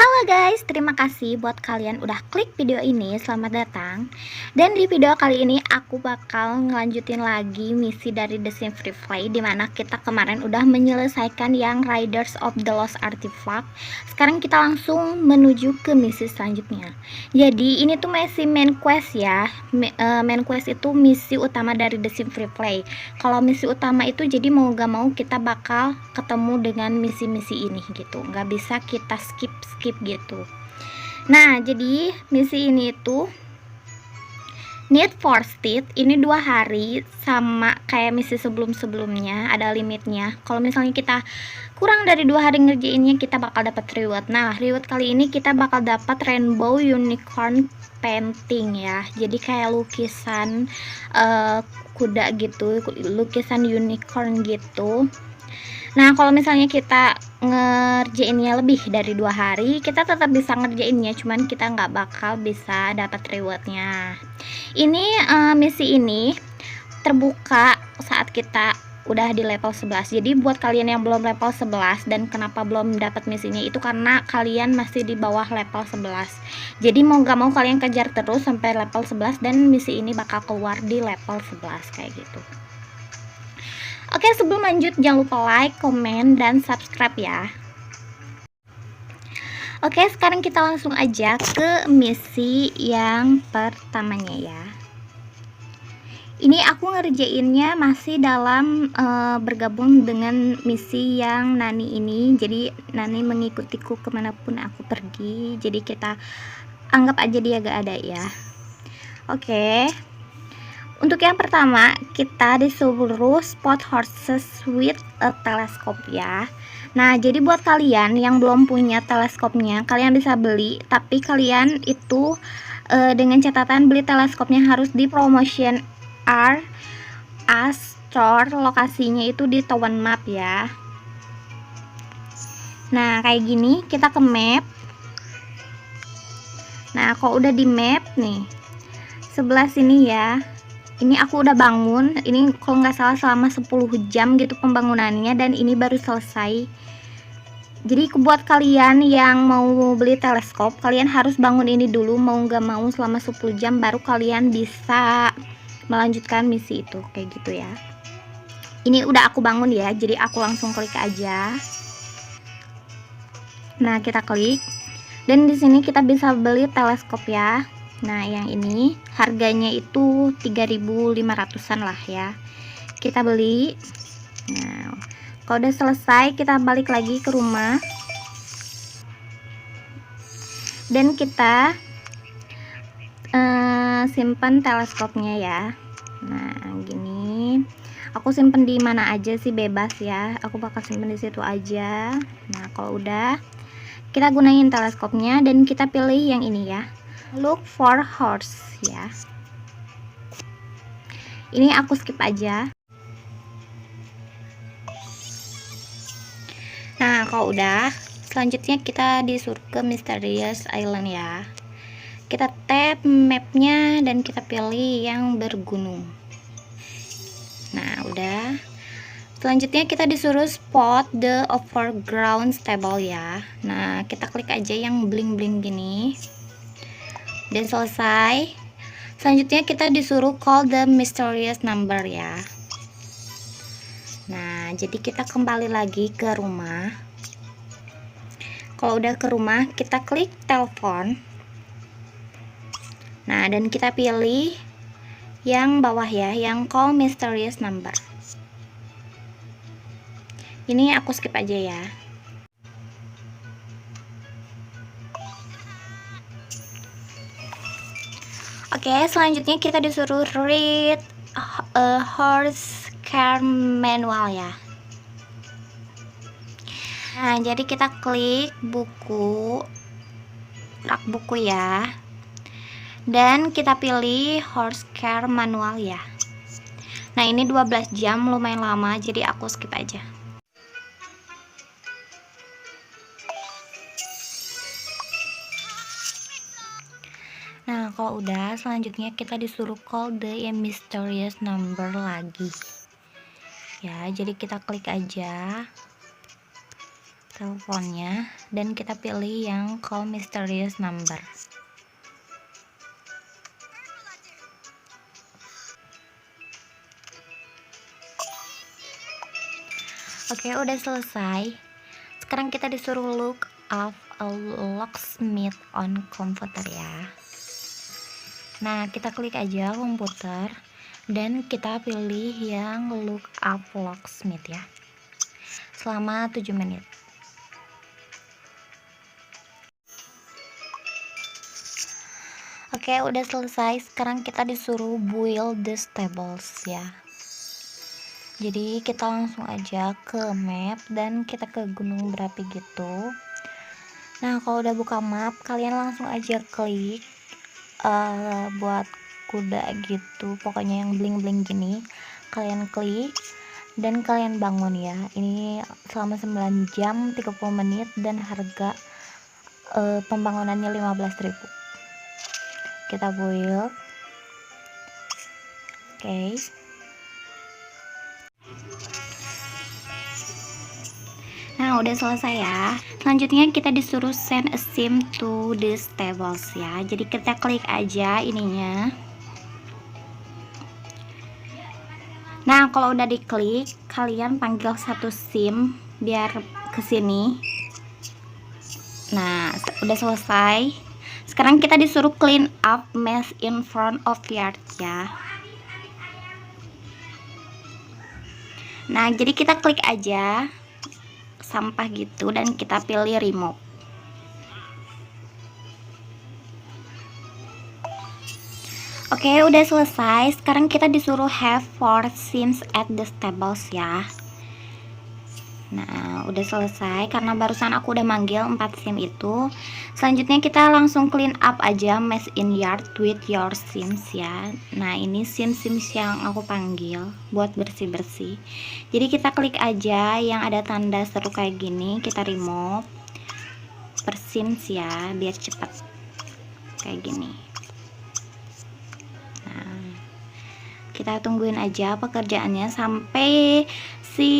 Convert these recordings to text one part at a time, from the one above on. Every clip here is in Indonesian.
Halo guys, terima kasih buat kalian udah klik video ini. Selamat datang. Dan di video kali ini aku bakal ngelanjutin lagi misi dari The Sims Replay, dimana kita kemarin udah menyelesaikan yang Riders of the Lost Artifact. Sekarang kita langsung menuju ke misi selanjutnya. Jadi ini tuh masih main quest ya. Main quest itu misi utama dari The Sims Replay. Kalau misi utama itu jadi mau gak mau kita bakal ketemu dengan misi-misi ini gitu. Nggak bisa kita skip gitu. Nah, jadi misi ini tuh need for speed ini 2 hari, sama kayak misi sebelumnya ada limitnya. Kalau misalnya kita kurang dari 2 hari ngerjainnya, kita bakal dapat reward. Nah, reward kali ini kita bakal dapat rainbow unicorn painting ya. Jadi kayak lukisan kuda gitu, lukisan unicorn gitu. Nah, kalau misalnya kita ngerjainnya lebih dari 2 hari, kita tetap bisa ngerjainnya, cuman kita nggak bakal bisa dapat rewardnya. Ini misi ini terbuka saat kita udah di level 11. Jadi buat kalian yang belum level 11 dan kenapa belum dapat misinya, itu karena kalian masih di bawah level 11. Jadi mau gak mau kalian kejar terus sampai level 11 dan misi ini bakal keluar di level 11 kayak gitu. Oke, sebelum lanjut jangan lupa like, komen, dan subscribe ya. Oke, sekarang kita langsung aja ke misi yang pertamanya ya. Ini aku ngerjainnya masih dalam bergabung dengan misi yang Nani ini. Jadi Nani mengikutiku kemanapun aku pergi. Jadi kita anggap aja dia gak ada ya. Oke. Untuk yang pertama, kita disuruh spot horses with a telescope ya. Nah, jadi buat kalian yang belum punya teleskopnya, kalian bisa beli, tapi kalian itu dengan catatan beli teleskopnya harus di Promotion R Store, lokasinya itu di Town Map ya. Nah, kayak gini kita ke map. Nah, kalau udah di map nih, sebelah sini ya. Ini aku udah bangun, ini kalau nggak salah selama 10 jam gitu pembangunannya, dan ini baru selesai. Jadi buat kalian yang mau beli teleskop, kalian harus bangun ini dulu, mau nggak mau selama 10 jam baru kalian bisa melanjutkan misi itu, kayak gitu ya. Ini udah aku bangun ya, jadi aku langsung klik aja. Nah, kita klik, dan di sini kita bisa beli teleskop ya. Nah, yang ini harganya itu 3.500-an lah ya. Kita beli. Nah, kalau udah selesai kita balik lagi ke rumah. Dan kita simpan teleskopnya ya. Nah, gini. Aku simpen di mana aja sih, bebas ya. Aku bakal simpen di situ aja. Nah, kalau udah kita gunain teleskopnya dan kita pilih yang ini ya. Look for horse ya. Ini aku skip aja. Nah, kalau udah, selanjutnya kita disuruh ke Mysterious Island ya. Kita tap mapnya dan kita pilih yang bergunung. Nah, udah. Selanjutnya kita disuruh spot the overground stable ya. Nah, kita klik aja yang bling-bling gini. Dan selesai. Selanjutnya kita disuruh call the mysterious number ya. Nah, jadi kita kembali lagi ke rumah. Kalau udah ke rumah, kita klik telepon. Nah, dan kita pilih yang bawah ya, yang call mysterious number. Ini aku skip aja ya. Oke, selanjutnya kita disuruh read a horse care manual ya. Nah, jadi kita klik buku, rak buku ya. Dan kita pilih horse care manual ya. Nah, ini 12 jam, lumayan lama, jadi aku skip aja. Nah, kalau udah, selanjutnya kita disuruh call the mysterious number lagi ya. Jadi kita klik aja. teleponnya dan kita pilih yang call mysterious number. Oke, udah selesai. Sekarang kita disuruh look up a locksmith on computer ya. Nah, kita klik aja komputer dan kita pilih yang look up locksmith ya, selama 7 menit. Oke, udah selesai. Sekarang kita disuruh build the stables ya. Jadi kita langsung aja ke map dan kita ke gunung berapi gitu. Nah, kalau udah buka map, kalian langsung aja klik buat kuda gitu, pokoknya yang bling-bling gini. Kalian klik dan kalian bangun ya. Ini selama 9 jam 30 menit dan harga pembangunannya 15.000. Kita build. Oke. Nah, udah selesai ya. Selanjutnya kita disuruh send a sim to the stables ya. Jadi kita klik aja ininya. Nah, kalau udah diklik, kalian panggil satu sim biar kesini. Nah, udah selesai. Sekarang kita disuruh clean up mess in front of yard ya. Nah, jadi kita klik aja sampah gitu dan kita pilih remove. Oke, udah selesai. Sekarang kita disuruh have 4 sims at the stables ya. Nah, udah selesai karena barusan aku udah manggil 4 sim itu. Selanjutnya kita langsung clean up aja mess in yard with your sims ya. Nah, ini sims yang aku panggil buat bersih-bersih. Jadi kita klik aja yang ada tanda seru kayak gini, kita remove per sims ya biar cepat kayak gini. Nah, kita tungguin aja pekerjaannya sampai si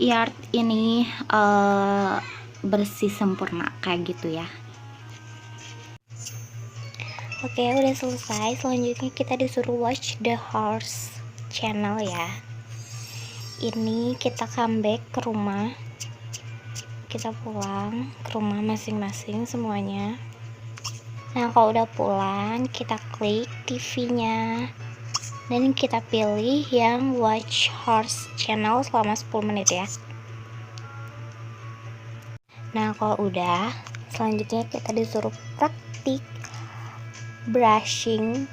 yard ini bersih sempurna kayak gitu ya. Oke, udah selesai. Selanjutnya kita disuruh watch the horse channel ya. Ini kita comeback ke rumah, kita pulang ke rumah masing-masing semuanya. Nah, kalau udah pulang kita klik TV-nya dan kita pilih yang watch horse channel selama 10 menit ya. Nah, kalau udah, selanjutnya kita disuruh praktik brushing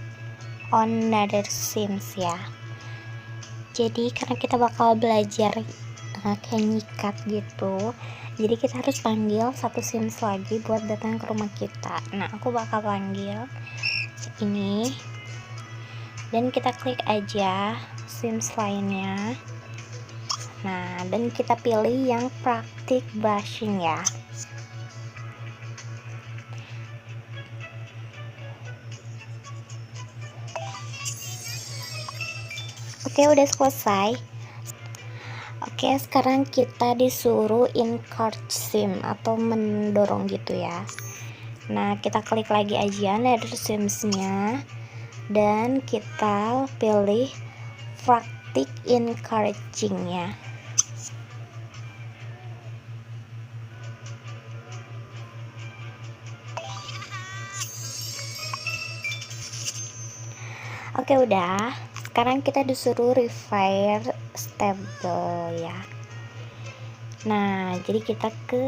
on another sims ya. Jadi karena kita bakal belajar kayak nyikat gitu, jadi kita harus panggil satu sims lagi buat datang ke rumah kita. Nah, aku bakal panggil ini dan kita klik aja sims lainnya. Nah, dan kita pilih yang praktik brushing ya. Oke, udah selesai. Oke, sekarang kita disuruh encourage sim atau mendorong gitu ya. Nah, kita klik lagi aja nether sims-nya dan kita pilih praktik encouraging-nya. Oke, udah. Sekarang kita disuruh refire stable ya. Nah, jadi kita ke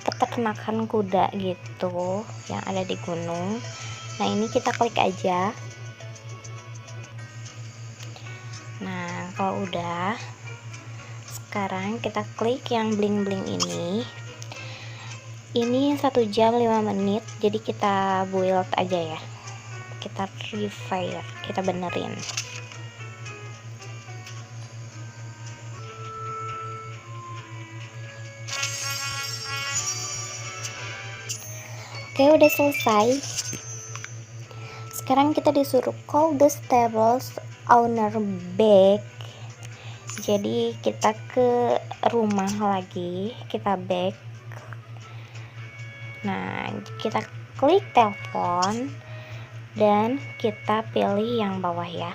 peternakan kuda gitu yang ada di gunung. Nah, ini kita klik aja. Nah, kalau udah, sekarang kita klik yang bling-bling ini. Ini 1 jam 5 menit, jadi kita build aja ya. Kita refire, kita benerin. Oke, udah selesai. Sekarang kita disuruh call the stables owner back. Jadi kita ke rumah lagi, kita back. Nah, kita klik telepon dan kita pilih yang bawah ya.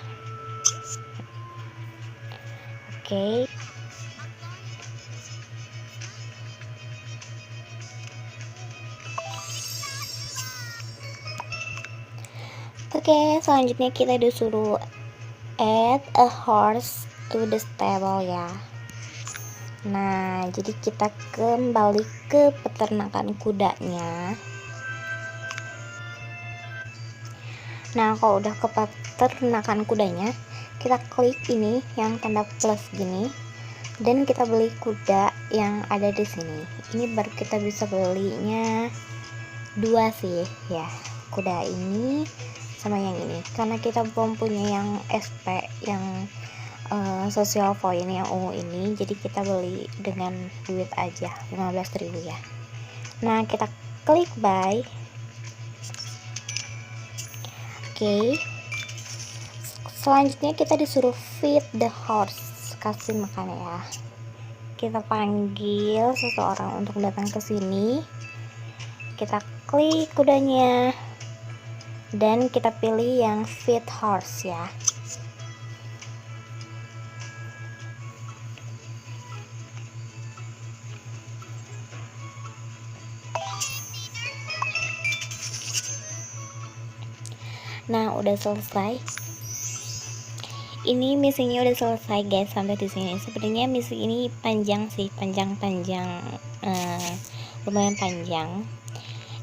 Oke. Oke, selanjutnya kita disuruh add a horse to the stable ya. Nah, jadi kita kembali ke peternakan kudanya. Nah, kalau udah ke peternakan kudanya, kita klik ini yang tanda plus gini, dan kita beli kuda yang ada di sini. Ini baru kita bisa belinya 2 sih ya, kuda ini sama yang ini, karena kita belum punya yang SP yang social point yang ungu ini, jadi kita beli dengan duit aja 15.000 ya. Nah, kita klik buy. Oke. Selanjutnya kita disuruh feed the horse, kasih makan ya. Kita panggil seseorang untuk datang ke sini. Kita klik kudanya dan kita pilih yang feed horse ya. Nah, udah selesai. Ini misinya udah selesai guys, sampai di sini. Sebenarnya misi ini panjang sih, lumayan panjang.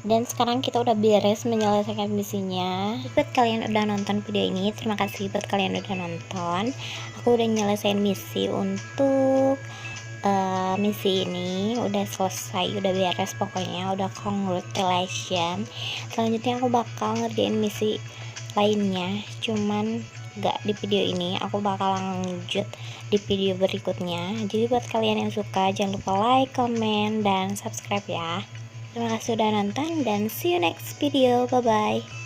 Dan sekarang kita udah beres menyelesaikan misinya. Buat kalian udah nonton video ini, terima kasih buat kalian udah nonton. Aku udah nyelesain misi untuk misi ini, udah selesai, udah beres pokoknya, udah congratulations. Selanjutnya aku bakal ngerjain misi lainnya, cuman gak di video ini, aku bakal lanjut di video berikutnya. Jadi buat kalian yang suka, jangan lupa like, comment, dan subscribe ya. Terima kasih sudah nonton dan see you next video. Bye bye.